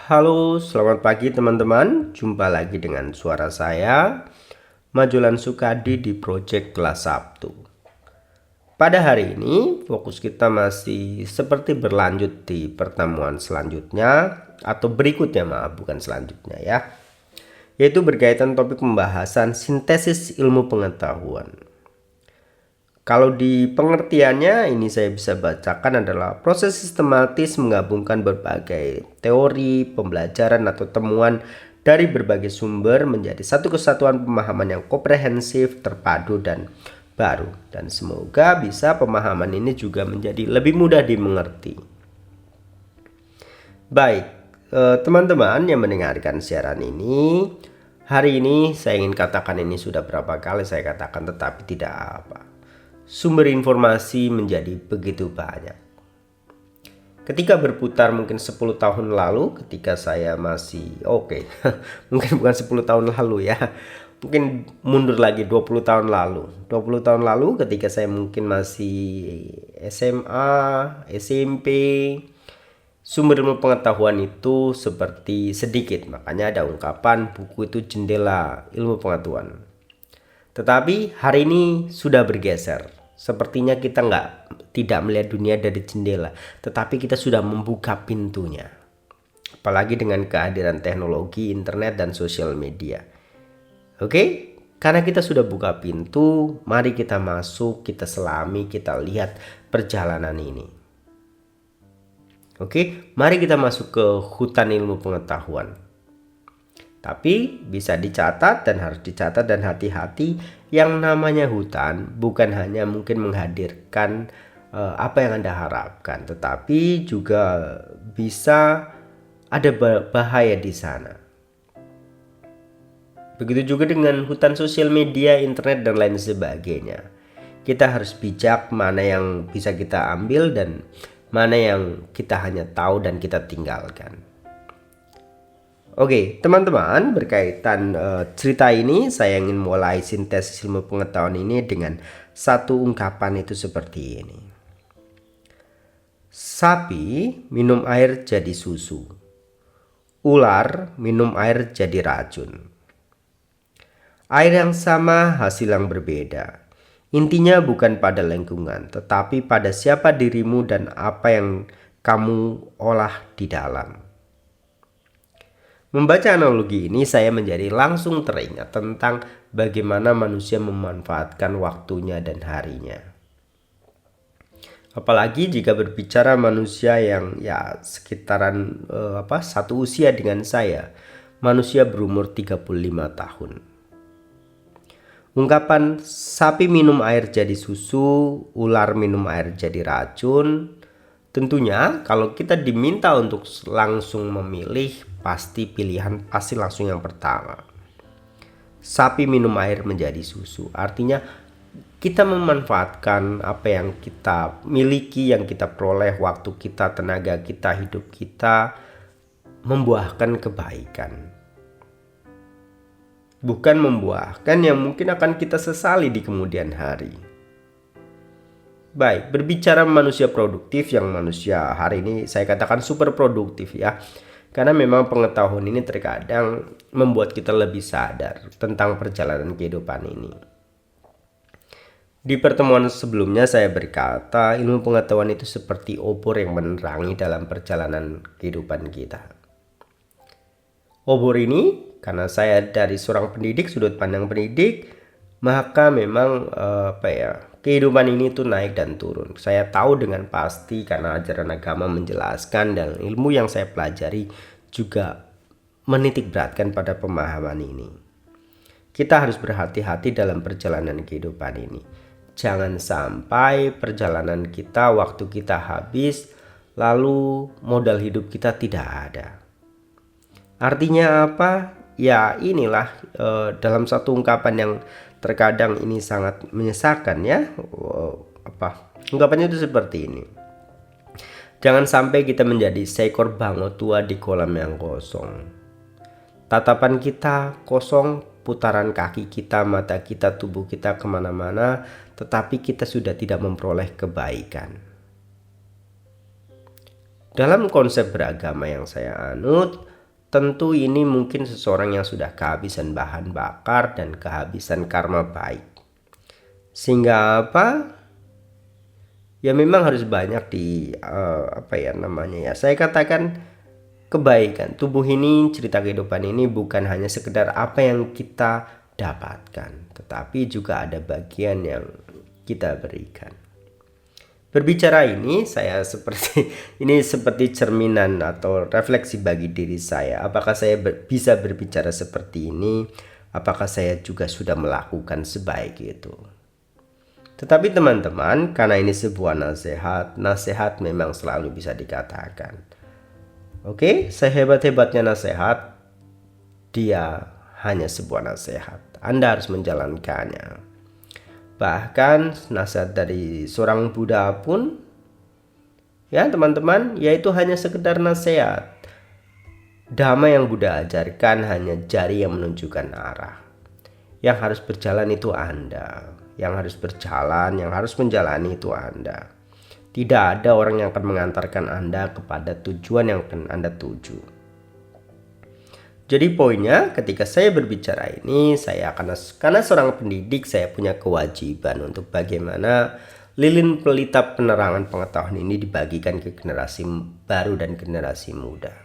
Halo, selamat pagi teman-teman. Jumpa lagi dengan suara saya, Majulan Sukadi di Project Kelas Sabtu. Pada hari ini, fokus kita masih seperti berlanjut di pertemuan selanjutnya atau berikutnya, maaf, bukan selanjutnya ya. Yaitu berkaitan topik pembahasan sintesis ilmu pengetahuan. Kalau di pengertiannya ini saya bisa bacakan adalah proses sistematis menggabungkan berbagai teori, pembelajaran atau temuan dari berbagai sumber menjadi satu kesatuan pemahaman yang komprehensif, terpadu dan baru. Dan semoga bisa pemahaman ini juga menjadi lebih mudah dimengerti. Baik, teman-teman yang mendengarkan siaran ini, hari ini saya ingin katakan ini sudah berapa kali saya katakan tetapi tidak apa. Sumber informasi menjadi begitu banyak. Ketika berputar mungkin 10 tahun lalu ketika saya masih mungkin bukan 10 tahun lalu ya. Mungkin mundur lagi 20 tahun lalu. 20 tahun lalu ketika saya mungkin masih SMA, SMP, sumber ilmu pengetahuan itu seperti sedikit. Makanya ada ungkapan buku itu jendela ilmu pengetahuan. Tetapi hari ini sudah bergeser. Sepertinya kita tidak melihat dunia dari jendela, tetapi kita sudah membuka pintunya. Apalagi dengan kehadiran teknologi, internet, dan sosial media. Oke? Karena kita sudah buka pintu, mari kita masuk, kita selami, kita lihat perjalanan ini. Oke? Mari kita masuk ke hutan ilmu pengetahuan. Tapi bisa dicatat dan harus dicatat dan hati-hati, yang namanya hutan bukan hanya mungkin menghadirkan apa yang Anda harapkan, tetapi juga bisa ada bahaya di sana. Begitu juga dengan hutan sosial media, internet dan lain sebagainya. Kita harus bijak mana yang bisa kita ambil dan mana yang kita hanya tahu dan kita tinggalkan. Oke, teman-teman, berkaitan cerita ini saya ingin mulai sintesis ilmu pengetahuan ini dengan satu ungkapan itu seperti ini. Sapi minum air jadi susu. Ular minum air jadi racun. Air yang sama, hasil yang berbeda. Intinya bukan pada lingkungan, tetapi pada siapa dirimu dan apa yang kamu olah di dalam. Membaca analogi ini saya menjadi langsung teringat tentang bagaimana manusia memanfaatkan waktunya dan harinya. Apalagi jika berbicara manusia yang sekitaran satu usia dengan saya, manusia berumur 35 tahun. Ungkapan sapi minum air jadi susu, ular minum air jadi racun. Tentunya kalau kita diminta untuk langsung memilih, pasti langsung yang pertama. Sapi minum air menjadi susu. Artinya kita memanfaatkan apa yang kita miliki, yang kita peroleh, waktu kita, tenaga kita, hidup kita, membuahkan kebaikan. Bukan membuahkan yang mungkin akan kita sesali di kemudian hari. Baik, berbicara manusia produktif, yang manusia hari ini saya katakan super produktif ya. Karena memang pengetahuan ini terkadang membuat kita lebih sadar tentang perjalanan kehidupan ini. Di pertemuan sebelumnya saya berkata, ilmu pengetahuan itu seperti obor yang menerangi dalam perjalanan kehidupan kita. Obor ini, karena saya dari seorang pendidik, sudut pandang pendidik, maka memang kehidupan ini tuh naik dan turun. Saya tahu dengan pasti karena ajaran agama menjelaskan dan ilmu yang saya pelajari juga menitik beratkan pada pemahaman ini. Kita harus berhati-hati dalam perjalanan kehidupan ini. Jangan sampai perjalanan kita, waktu kita habis, lalu modal hidup kita tidak ada. Artinya apa? Ya inilah dalam satu ungkapan yang terkadang ini sangat menyesakan ya. Ungkapannya itu seperti ini. Jangan sampai kita menjadi seekor bangau tua di kolam yang kosong. Tatapan kita kosong, putaran kaki kita, mata kita, tubuh kita kemana-mana, tetapi kita sudah tidak memperoleh kebaikan. Dalam konsep beragama yang saya anut, tentu ini mungkin seseorang yang sudah kehabisan bahan bakar dan kehabisan karma baik. Sehingga apa? Ya memang harus banyak saya katakan kebaikan. Tubuh ini, cerita kehidupan ini bukan hanya sekedar apa yang kita dapatkan, tetapi juga ada bagian yang kita berikan. Berbicara ini seperti cerminan atau refleksi bagi diri saya. Apakah saya bisa berbicara seperti ini? Apakah saya juga sudah melakukan sebaik itu? Tetapi teman-teman, karena ini sebuah nasihat memang selalu bisa dikatakan. Oke, sehebat-hebatnya nasihat, dia hanya sebuah nasihat. Anda harus menjalankannya. Bahkan nasihat dari seorang Buddha pun, ya teman-teman, yaitu hanya sekedar nasihat. Dhamma yang Buddha ajarkan hanya jari yang menunjukkan arah. Yang harus berjalan itu Anda. Yang harus berjalan, yang harus menjalani itu Anda. Tidak ada orang yang akan mengantarkan Anda kepada tujuan yang akan Anda tuju. Jadi poinnya, ketika saya berbicara ini, karena seorang pendidik, saya punya kewajiban untuk bagaimana lilin pelita penerangan pengetahuan ini dibagikan ke generasi baru dan generasi muda.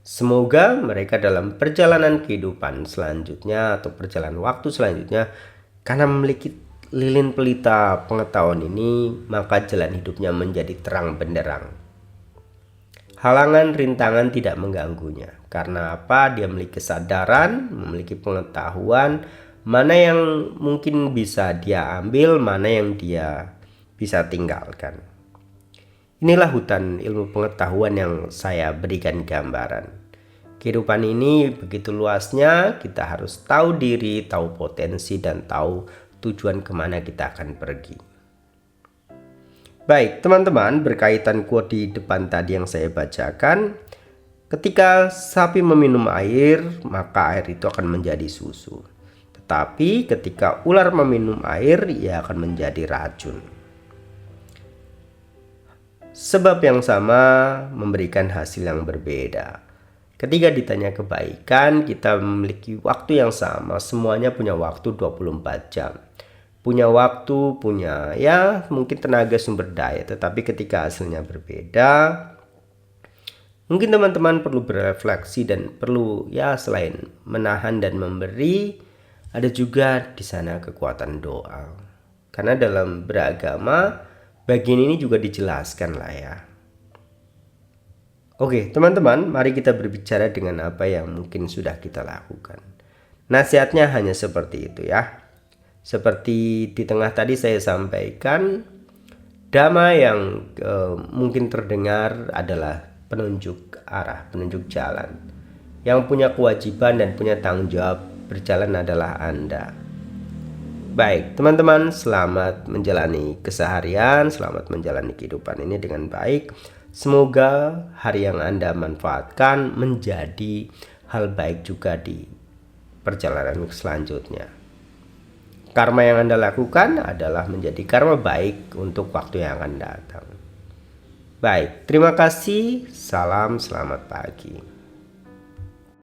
Semoga mereka dalam perjalanan kehidupan selanjutnya atau perjalanan waktu selanjutnya, karena memiliki lilin pelita pengetahuan ini, maka jalan hidupnya menjadi terang benderang. Halangan, rintangan tidak mengganggunya. Karena apa? Dia memiliki kesadaran, memiliki pengetahuan, mana yang mungkin bisa dia ambil, mana yang dia bisa tinggalkan. Inilah hutan ilmu pengetahuan yang saya berikan gambaran. Kehidupan ini begitu luasnya, kita harus tahu diri, tahu potensi, dan tahu tujuan kemana kita akan pergi. Baik, teman-teman, berkaitan quote di depan tadi yang saya bacakan, ketika sapi meminum air, maka air itu akan menjadi susu. Tetapi ketika ular meminum air, ia akan menjadi racun. Sebab yang sama memberikan hasil yang berbeda. Ketika ditanya kebaikan, kita memiliki waktu yang sama, semuanya punya waktu 24 jam. Punya waktu, punya mungkin tenaga sumber daya, tetapi ketika hasilnya berbeda, mungkin teman-teman perlu berefleksi dan perlu selain menahan dan memberi, ada juga di sana kekuatan doa. Karena dalam beragama, bagian ini juga dijelaskan lah ya. Oke, teman-teman, mari kita berbicara dengan apa yang mungkin sudah kita lakukan. Nasihatnya hanya seperti itu ya. Seperti di tengah tadi saya sampaikan, Dhamma yang mungkin terdengar adalah penunjuk arah, penunjuk jalan. Yang punya kewajiban dan punya tanggung jawab berjalan adalah Anda. Baik, teman-teman, selamat menjalani keseharian, selamat menjalani kehidupan ini dengan baik. Semoga hari yang Anda manfaatkan menjadi hal baik juga di perjalanan selanjutnya. Karma yang Anda lakukan adalah menjadi karma baik untuk waktu yang akan datang. Baik, terima kasih. Salam, selamat pagi.